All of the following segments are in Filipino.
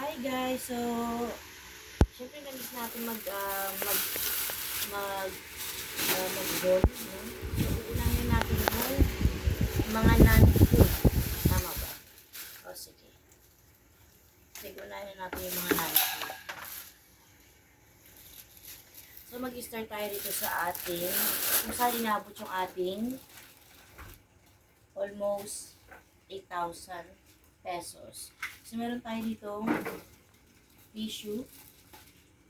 Hi guys, so syempre nandito natin mag-bowl, no? So uunahin natin yung mga non-food. Tama ba? O sige. Sige, unahin natin yung mga non-food. So mag-start tayo dito sa ating, kung saan inabot yung ating almost 8,000 pesos. So meron tayo dito tissue,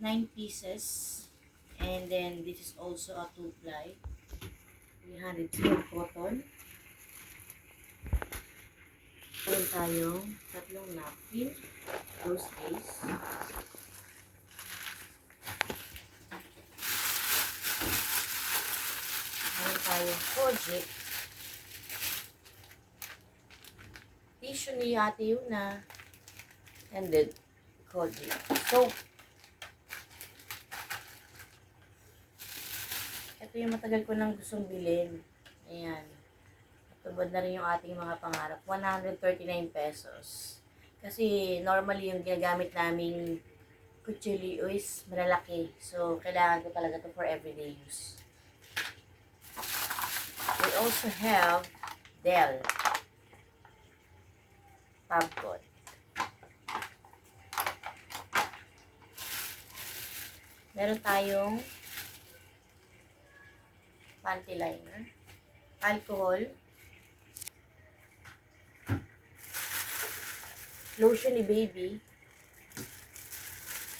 9 pieces. And then, this is also a 2-ply. 300 pure cotton. Meron tayong tatlong napkin. Those days. Meron tayong Kojic. Tissue ni Ate Yuna. And then, Kojic. Soap. Ito yung matagal ko nang gustong bilhin. Ayan. Tubod na rin yung ating mga pangarap. 139 pesos. Kasi normally yung ginagamit naming kutsilyo is malalaki. So, kailangan ko talaga to for everyday use. We also have Dell Pabcot. Meron tayong panty liner, alcohol, lotion ni baby,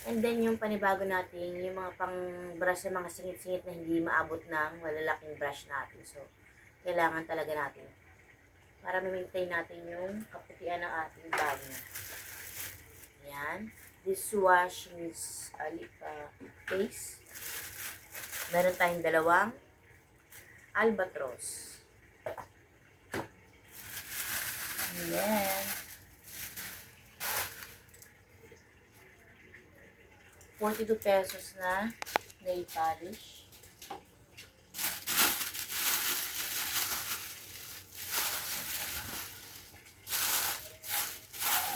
and then yung panibago natin, yung mga pang-brush sa mga singit-singit na hindi maabot ng malalaking brush natin. So, kailangan talaga natin para ma-maintain natin yung kaputian ng ating banyo. Ayan. Dishwash paste. Meron tayong dalawang albatros. Ayan. 42 pesos na nail polish.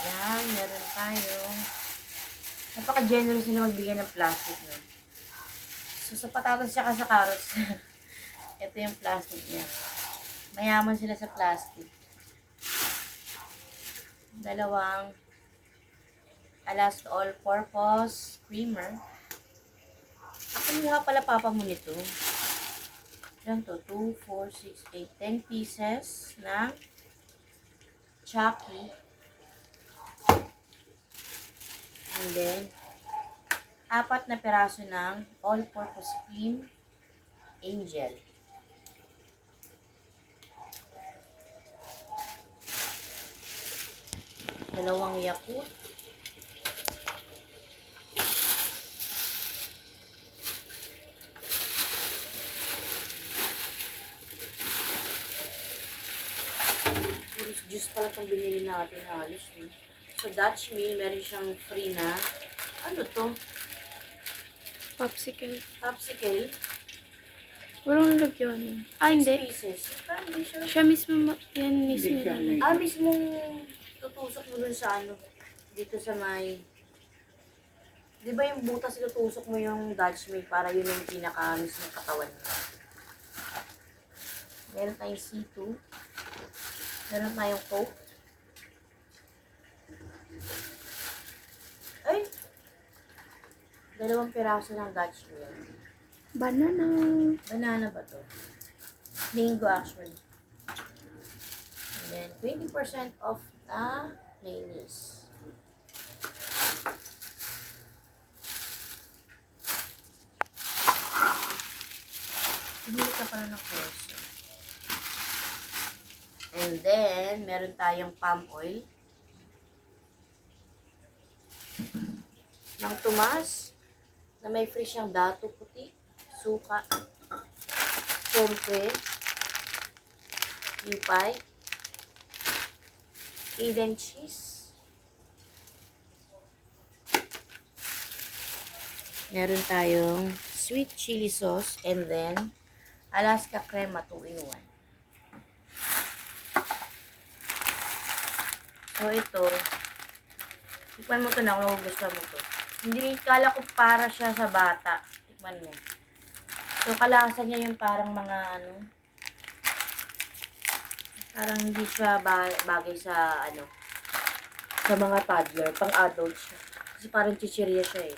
Ayan, meron tayong napaka-generous nila magbigay ng plastic, no? So, sa patatas siya sa carrots, ito yung plastic niya. Mayaman sila sa plastic. Dalawang Alas all-purpose creamer. Ako nga pala papa mo nito. Yan to, 2, 4, 6, 8, 10 pieces ng Chucky. And then, 4 na piraso ng all-purpose cream Angel. Dalawang Yakult. Puros juice pala itong binili natin halos. So, Dutch Mill, meron siyang free na, ano to? Popsicle. Popsicle. Walang lagyan. Ah, hindi. Pieces. Parang hindi siya. Siya mismo, yan mismo. Mismong tutusok mo dun sa ano, dito sa may, di ba yung butas tutusok mo yung Dutch Mill para yun yung pinaka-mismong katawan mo. Meron tayong C2. Meron tayong Coke. Ay! 2 piraso ng Dutch Mill. Banana. Banana ba to? Mango actually. And then 20% off na mayonnaise. Hindi ka pala ng course. And then, meron tayong palm oil. Ng Tomas, na may free siyang dato puti, suka, siyempre, yupay, Eden cheese. Meron tayong sweet chili sauce and then Alaska crema 2-in-1. So, ito, Tikman mo to na kung gusto mo to. Hindi, kala ko para siya sa bata. Tikman mo. So, kalasan niya yung parang mga ano, parang hindi siya bagay sa ano, sa mga toddler, pang adult siya. Kasi parang chichirya siya eh.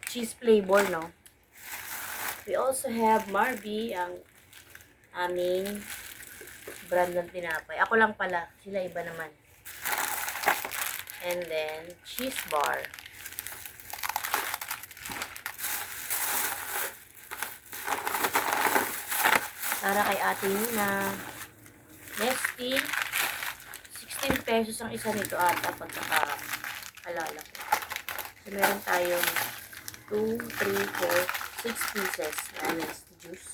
Cheese flavor, no? We also have Marby, ang aming brand ng tinapay. Ako lang pala, sila iba naman. And then, cheese bar. Para kay ate na Nesty. 16 pesos ang isa nito ata pagkaka-alala ko. So, meron tayong 2, 3, 4, 6 pieces na Nesty juice.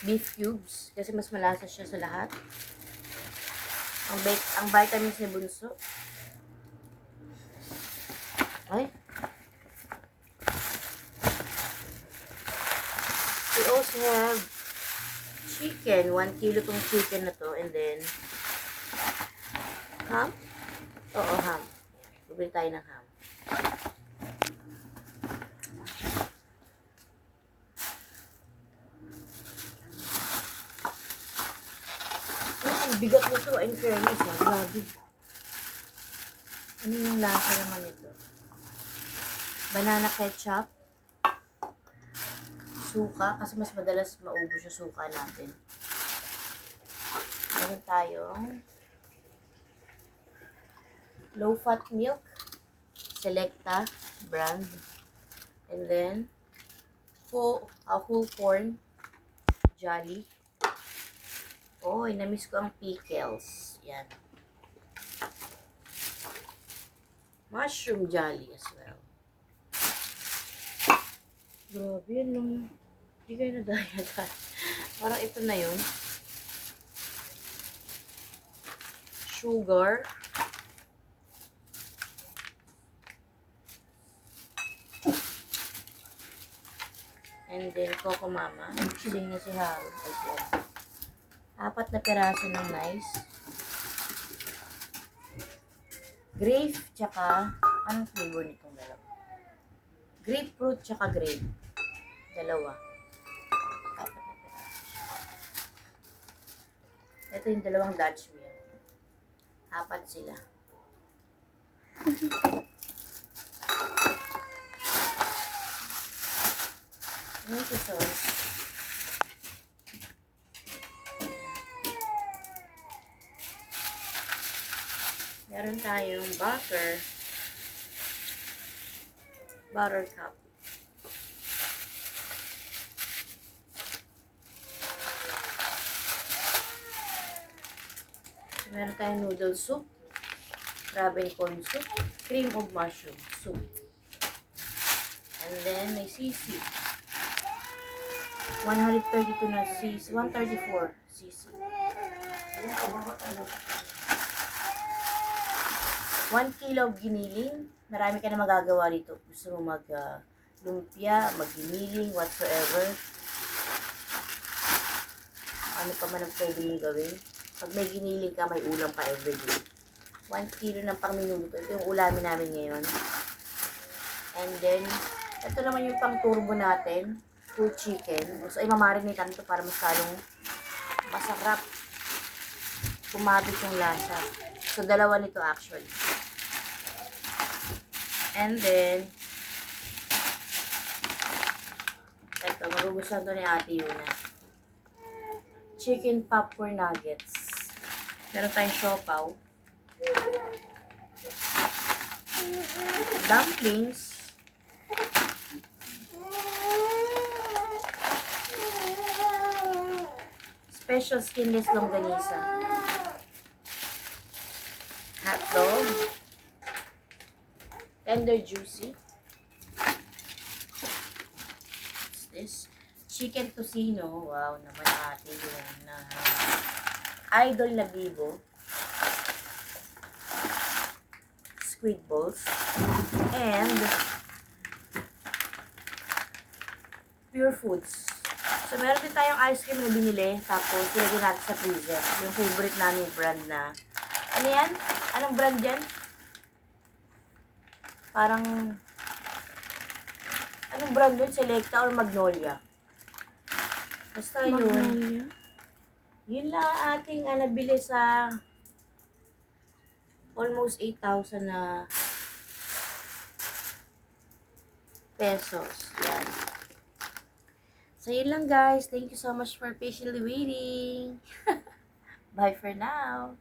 Beef cubes. Kasi mas malasa siya sa lahat. Ang vitamins ni Bunso. Ay. We also have chicken. 1 kilo tong chicken na to. And then, ham? Oo, ham. Bibili tayo ng ham. Ang bigat nito. In fairness, ha? Grabe. Ano yung lasa naman ito? Banana ketchup. Suka. Kasi mas madalas maubos yung suka natin. Meron tayong low-fat milk. Selecta brand. And then, whole corn. Jolly. Oy, na-miss ko ang pickles. Yan. Mushroom Jolly as well. Grabe yun lang. Hindi kayo na-diet. Parang ito na yun. Sugar. And then, Coco Mama. Chilling na si Harold. Again. 4 na piraso ng nice. Grape, tsaka, anong flavor nitong dalawa? Grapefruit, tsaka grape. Dalawa. 4 na piraso. Ito yung dalawang Dutch meal. 4 sila. Ano ito sauce? Meron tayong butter cup. Meron tayong noodle soup, crab and corn soup, cream of mushroom soup. And then may sisig. 132 na sisig, 134 sisig. 1 kilo of giniling. Marami ka na magagawa dito. Gusto mo lumpia, mag-giniling, whatsoever. Ano pa man ang pwede mong gawin. Pag may giniling ka, may ulam pa everyday. 1 kilo ng pang-minuto. Ito yung ulamin namin ngayon. And then, ito naman yung pang-turbo natin. Full chicken. So, imamarinate ito para mas kalong masarap. Kumabit yung lasa. So, dalawa nito actually. And then, ito, magugustuhan to ni Ate Yuna. Chicken popcorn nuggets. Meron tayong siopaw. Dumplings. Special skinless longganisa. Hotdog. Tender juicy. What's this? Chicken tocino. Wow, naman ate yun na idol na bibo. Squid balls. And Pure Foods. So, meron din tayong ice cream na binili. Tapos, ilagay natin sa freezer. Yung favorite namin brand na Ano yan? Anong brand yan? Parang, anong brand yun? Selecta or Magnolia? Basta yun. Magnolia. Yun lang ating nabili sa almost 8,000 na pesos. Yan. So, yun lang guys. Thank you so much for patiently waiting. Bye for now.